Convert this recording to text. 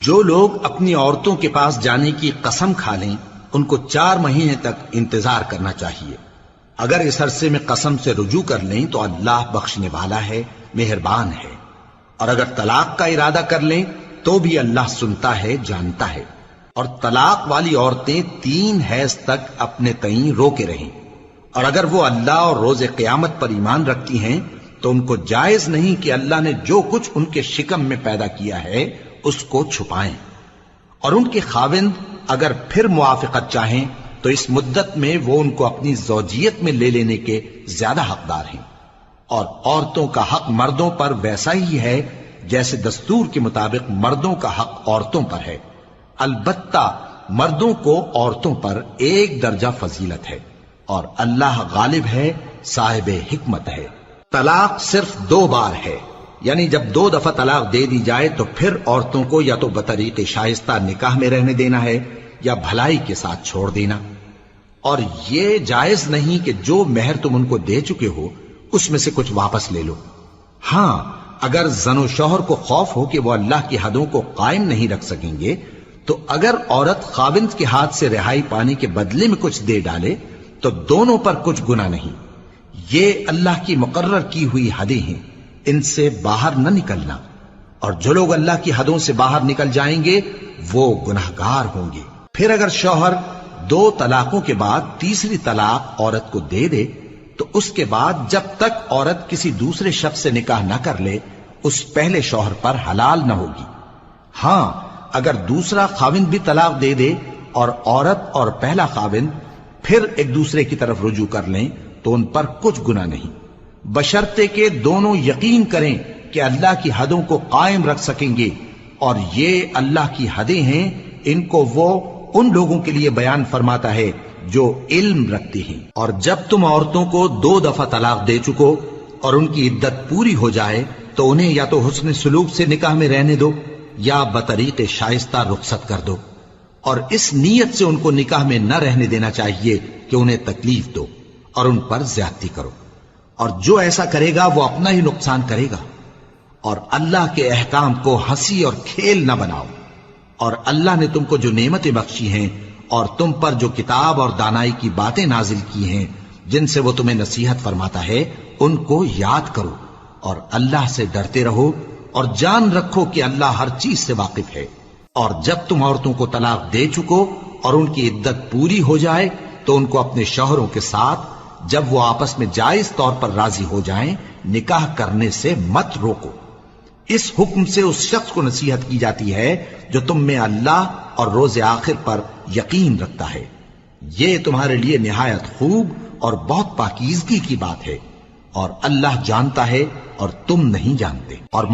جو لوگ اپنی عورتوں کے پاس جانے کی قسم کھا لیں ان کو 4 مہینے تک انتظار کرنا چاہیے۔ اگر اس عرصے میں قسم سے رجوع کر لیں تو اللہ بخشنے والا ہے، مہربان ہے، اور اگر طلاق کا ارادہ کر لیں تو بھی اللہ سنتا ہے، جانتا ہے۔ اور طلاق والی عورتیں 3 حیض تک اپنے تئیں روکے رہیں، اور اگر وہ اللہ اور روز قیامت پر ایمان رکھتی ہیں تو ان کو جائز نہیں کہ اللہ نے جو کچھ ان کے شکم میں پیدا کیا ہے اس کو چھپائیں۔ اور ان کے خاوند اگر پھر موافقت چاہیں تو اس مدت میں وہ ان کو اپنی زوجیت میں لے لینے کے زیادہ حقدار ہیں۔ اور عورتوں کا حق مردوں پر ویسا ہی ہے جیسے دستور کے مطابق مردوں کا حق عورتوں پر ہے، البتہ مردوں کو عورتوں پر 1 درجہ فضیلت ہے، اور اللہ غالب ہے، صاحب حکمت ہے۔ طلاق صرف 2 بار ہے، یعنی جب 2 دفعہ طلاق دے دی جائے تو پھر عورتوں کو یا تو بطریق شائستہ نکاح میں رہنے دینا ہے یا بھلائی کے ساتھ چھوڑ دینا۔ اور یہ جائز نہیں کہ جو مہر تم ان کو دے چکے ہو اس میں سے کچھ واپس لے لو۔ ہاں، اگر زن و شوہر کو خوف ہو کہ وہ اللہ کی حدوں کو قائم نہیں رکھ سکیں گے تو اگر عورت خاوند کے ہاتھ سے رہائی پانے کے بدلے میں کچھ دے ڈالے تو دونوں پر کچھ گناہ نہیں۔ یہ اللہ کی مقرر کی ہوئی حدیں ہیں، ان سے باہر نہ نکلنا، اور جو لوگ اللہ کی حدوں سے باہر نکل جائیں گے وہ گناہگار ہوں گے۔ پھر اگر شوہر 2 طلاقوں کے بعد تیسری طلاق عورت کو دے دے تو اس کے بعد جب تک عورت کسی دوسرے شخص سے نکاح نہ کر لے اس پہلے شوہر پر حلال نہ ہوگی۔ ہاں، اگر دوسرا خاوند بھی طلاق دے دے اور عورت اور پہلا خاوند پھر ایک دوسرے کی طرف رجوع کر لیں تو ان پر کچھ گناہ نہیں، بشرطے کہ دونوں یقین کریں کہ اللہ کی حدوں کو قائم رکھ سکیں گے، اور یہ اللہ کی حدیں ہیں، ان کو وہ ان لوگوں کے لیے بیان فرماتا ہے جو علم رکھتے ہیں۔ اور جب تم عورتوں کو 2 دفعہ طلاق دے چکو اور ان کی عدت پوری ہو جائے تو انہیں یا تو حسن سلوک سے نکاح میں رہنے دو یا بطریق شائستہ رخصت کر دو، اور اس نیت سے ان کو نکاح میں نہ رہنے دینا چاہیے کہ انہیں تکلیف دو اور ان پر زیادتی کرو، اور جو ایسا کرے گا وہ اپنا ہی نقصان کرے گا۔ اور اللہ کے احکام کو ہنسی اور کھیل نہ بناؤ، اور اللہ نے تم کو جو نعمتیں بخشی ہیں اور تم پر جو کتاب اور دانائی کی باتیں نازل کی ہیں جن سے وہ تمہیں نصیحت فرماتا ہے ان کو یاد کرو، اور اللہ سے ڈرتے رہو، اور جان رکھو کہ اللہ ہر چیز سے واقف ہے۔ اور جب تم عورتوں کو طلاق دے چکو اور ان کی عدت پوری ہو جائے تو ان کو اپنے شوہروں کے ساتھ جب وہ آپس میں جائز طور پر راضی ہو جائیں نکاح کرنے سے مت روکو۔ اس حکم سے اس شخص کو نصیحت کی جاتی ہے جو تم میں اللہ اور روز آخر پر یقین رکھتا ہے۔ یہ تمہارے لیے نہایت خوب اور بہت پاکیزگی کی بات ہے، اور اللہ جانتا ہے اور تم نہیں جانتے۔ اور